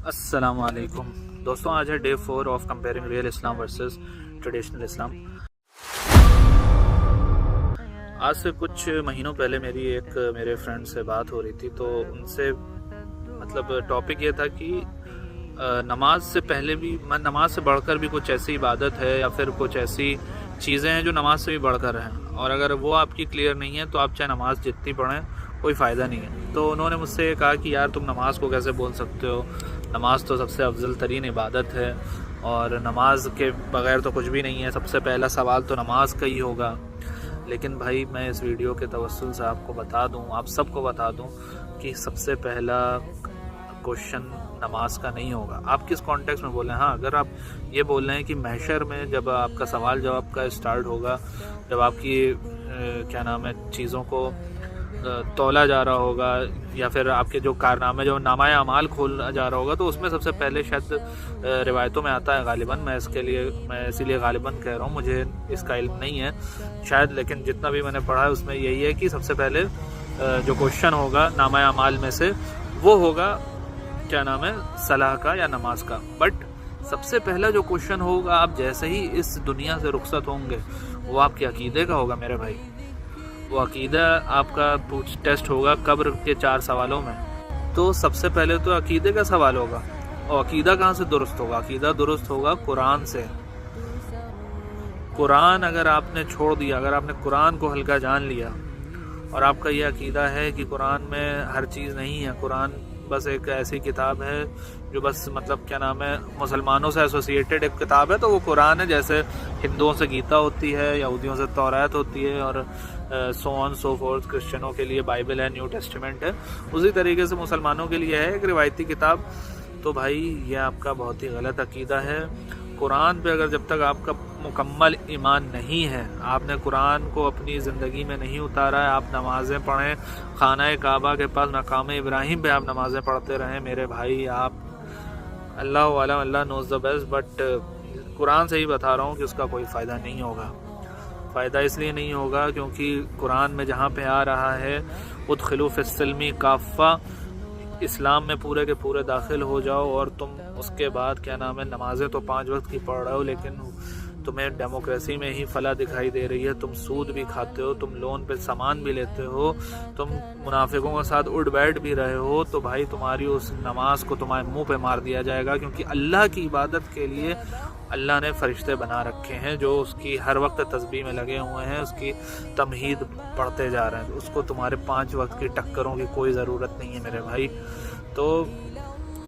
السلام علیکم دوستوں، آج ہے day 4 of comparing real Islam versus traditional Islam. آج سے کچھ مہینوں پہلے میرے فرینڈ سے بات ہو رہی تھی، تو ان سے ٹاپک یہ تھا کہ نماز سے پہلے بھی نماز سے بڑھ کر بھی کچھ ایسی عبادت ہے یا پھر کچھ ایسی چیزیں ہیں جو نماز سے بھی بڑھ کر ہیں، اور اگر وہ آپ کی کلیئر نہیں ہے تو آپ چاہے نماز جتنی پڑھیں کوئی فائدہ نہیں ہے۔ تو انہوں نے مجھ سے یہ کہا کہ یار تم نماز کو کیسے بول سکتے ہو، نماز تو سب سے افضل ترین عبادت ہے اور نماز کے بغیر تو کچھ بھی نہیں ہے، سب سے پہلا سوال تو نماز کا ہی ہوگا۔ لیکن بھائی میں اس ویڈیو کے توسل سے آپ کو بتا دوں، آپ سب کو بتا دوں کہ سب سے پہلا کوشچن نماز کا نہیں ہوگا۔ آپ کس کانٹیکس میں بول رہے ہیں؟ ہاں، اگر آپ یہ بول رہے ہیں کہ محشر میں جب آپ کا سوال جواب کا اسٹارٹ ہوگا، جب آپ کی چیزوں کو تولا جا رہا ہوگا یا پھر آپ کے جو کارنامے جو نامہ اعمال کھولا جا رہا ہوگا، تو اس میں سب سے پہلے شاید روایتوں میں آتا ہے غالباً، میں اسی لیے غالباً کہہ رہا ہوں، مجھے اس کا علم نہیں ہے شاید، لیکن جتنا بھی میں نے پڑھا ہے اس میں یہی ہے کہ سب سے پہلے جو کوشچن ہوگا نامہ اعمال میں سے وہ ہوگا صلاح کا یا نماز کا۔ بٹ سب سے پہلا جو کوشچن ہوگا آپ جیسے ہی اس دنیا سے رخصت ہوں گے وہ آپ کے عقیدے کا ہوگا میرے بھائی۔ وہ عقیدہ آپ کا ٹیسٹ ہوگا قبر کے 4 سوالوں میں۔ تو سب سے پہلے تو عقیدے کا سوال ہوگا، اور عقیدہ کہاں سے درست ہوگا؟ عقیدہ درست ہوگا قرآن سے۔ قرآن اگر آپ نے چھوڑ دیا، اگر آپ نے قرآن کو ہلکا جان لیا اور آپ کا یہ عقیدہ ہے کہ قرآن میں ہر چیز نہیں ہے، قرآن بس ایک ایسی کتاب ہے جو بس مسلمانوں سے ایسوسیٹڈ ایک کتاب ہے، تو وہ قرآن ہے، جیسے ہندوؤں سے گیتا ہوتی ہے، یہودیوں سے توریت ہوتی ہے، اور سو آن سو فورتھ کرسچنوں کے لیے بائبل ہے، نیو ٹیسٹمنٹ ہے، اسی طریقے سے مسلمانوں کے لیے ہے ایک روایتی کتاب۔ تو بھائی یہ آپ کا بہت ہی غلط عقیدہ ہے۔ قرآن پہ اگر جب تک آپ کا مکمل ایمان نہیں ہے، آپ نے قرآن کو اپنی زندگی میں نہیں اتارا ہے، آپ نمازیں پڑھیں خانہ کعبہ کے پاس مقام ابراہیم پہ آپ نمازیں پڑھتے رہیں میرے بھائی، آپ اللہ عالم، اللہ نوز دا بیسٹ، بٹ قرآن سے ہی بتا رہا ہوں کہ اس کا کوئی فائدہ نہیں ہوگا۔ فائدہ اس لیے نہیں ہوگا کیونکہ قرآن میں جہاں پہ آ رہا ہے ادخلوا فی السلم کافہ، اسلام میں پورے کے پورے داخل ہو جاؤ، اور تم اس کے بعد نمازیں تو 5 وقت کی پڑھ رہے ہو، لیکن تمہیں ڈیموکریسی میں ہی فلاح دکھائی دے رہی ہے، تم سود بھی کھاتے ہو، تم لون پہ سامان بھی لیتے ہو، تم منافقوں کے ساتھ اٹھ بیٹھ بھی رہے ہو، تو بھائی تمہاری اس نماز کو تمہارے منہ پہ مار دیا جائے گا، کیونکہ اللہ کی عبادت کے لیے اللہ نے فرشتے بنا رکھے ہیں جو اس کی ہر وقت تسبیح میں لگے ہوئے ہیں، اس کی تمہید پڑھتے جا رہے ہیں، اس کو تمہارے 5 وقت کی ٹکروں کی کوئی ضرورت نہیں ہے میرے بھائی۔ تو